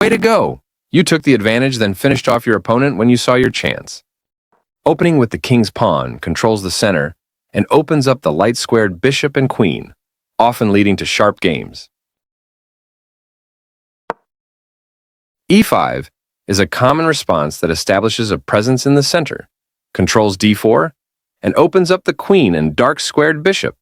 Way to go! You took the advantage, then finished off your opponent when you saw your chance. Opening with the king's pawn controls the center and opens up the light-squared bishop and queen, often leading to sharp games. E5 is a common response that establishes a presence in the center, controls d4, and opens up the queen and dark-squared bishop.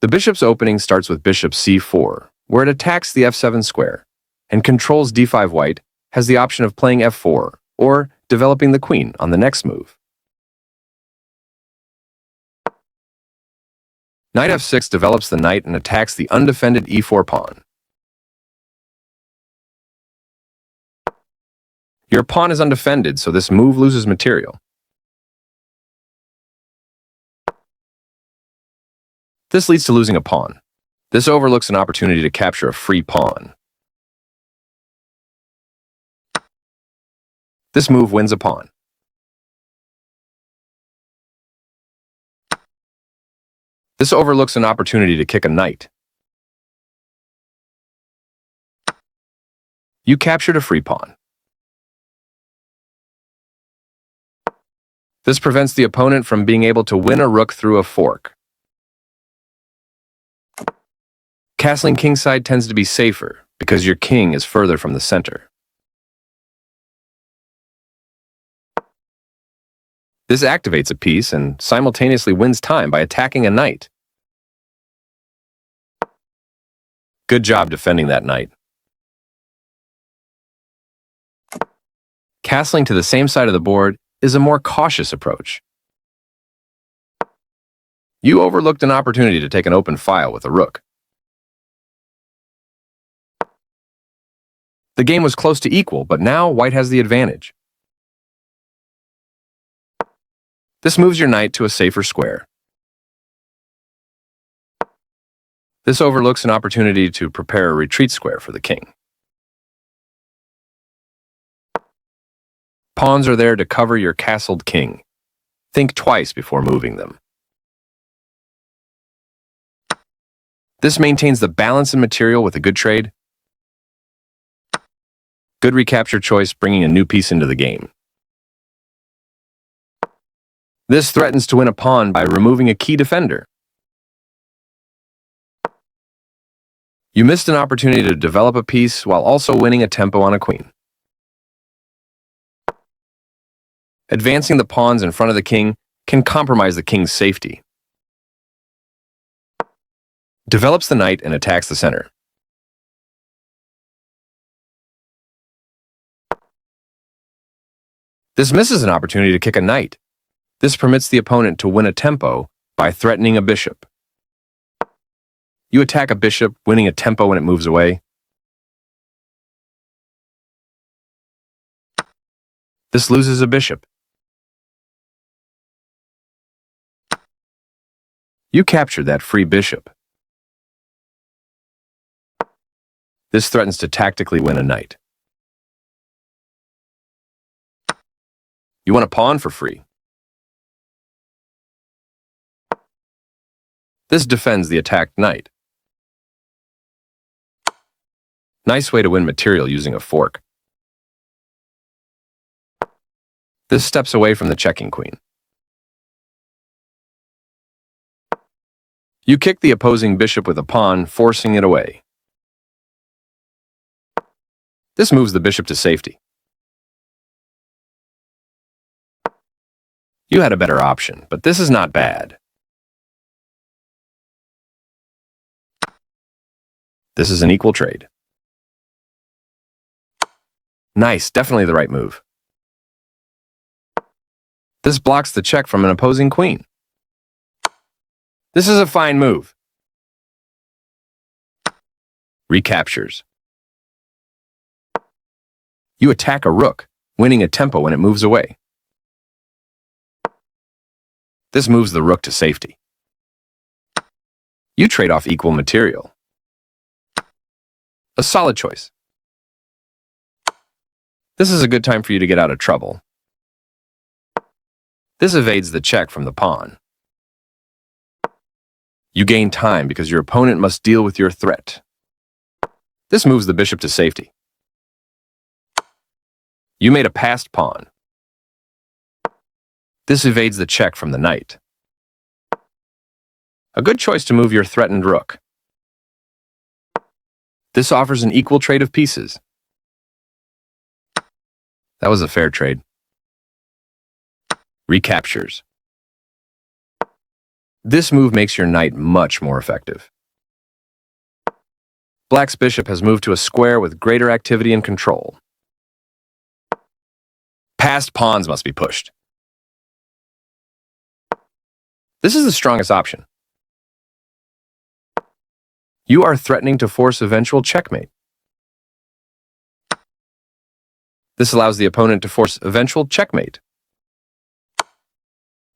The bishop's opening starts with bishop c4, where it attacks the f7 square, and controls d5 white has the option of playing f4 or developing the queen on the next move. Knight f6 develops the knight and attacks the undefended e4 pawn. Your pawn is undefended, so this move loses material. This leads to losing a pawn. This overlooks an opportunity to capture a free pawn. This move wins a pawn. This overlooks an opportunity to kick a knight. You captured a free pawn. This prevents the opponent from being able to win a rook through a fork. Castling kingside tends to be safer because your king is further from the center. This activates a piece and simultaneously wins time by attacking a knight. Good job defending that knight. Castling to the same side of the board is a more cautious approach. You overlooked an opportunity to take an open file with a rook. The game was close to equal, but now white has the advantage. This moves your knight to a safer square. This overlooks an opportunity to prepare a retreat square for the king. Pawns are there to cover your castled king. Think twice before moving them. This maintains the balance in material with a good trade. Good recapture choice, bringing a new piece into the game. This threatens to win a pawn by removing a key defender. You missed an opportunity to develop a piece while also winning a tempo on a queen. Advancing the pawns in front of the king can compromise the king's safety. Develops the knight and attacks the center. This misses an opportunity to kick a knight. This permits the opponent to win a tempo by threatening a bishop. You attack a bishop, winning a tempo when it moves away. This loses a bishop. You captured that free bishop. This threatens to tactically win a knight. You want a pawn for free. This defends the attacked knight. Nice way to win material using a fork. This steps away from the checking queen. You kick the opposing bishop with a pawn, forcing it away. This moves the bishop to safety. You had a better option, but this is not bad. This is an equal trade. Nice, definitely the right move. This blocks the check from an opposing queen. This is a fine move. Recaptures. You attack a rook, winning a tempo when it moves away. This moves the rook to safety. You trade off equal material. A solid choice. This is a good time for you to get out of trouble. This evades the check from the pawn. You gain time because your opponent must deal with your threat. This moves the bishop to safety. You made a passed pawn. This evades the check from the knight. A good choice to move your threatened rook. This offers an equal trade of pieces. That was a fair trade. Recaptures. This move makes your knight much more effective. Black's bishop has moved to a square with greater activity and control. Passed pawns must be pushed. This is the strongest option. You are threatening to force eventual checkmate. This allows the opponent to force eventual checkmate.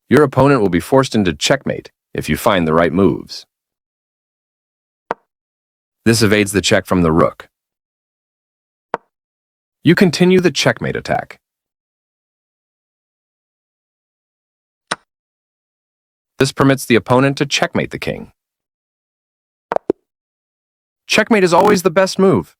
Your opponent will be forced into checkmate if you find the right moves. This evades the check from the rook. You continue the checkmate attack. This permits the opponent to checkmate the king. Checkmate is always the best move.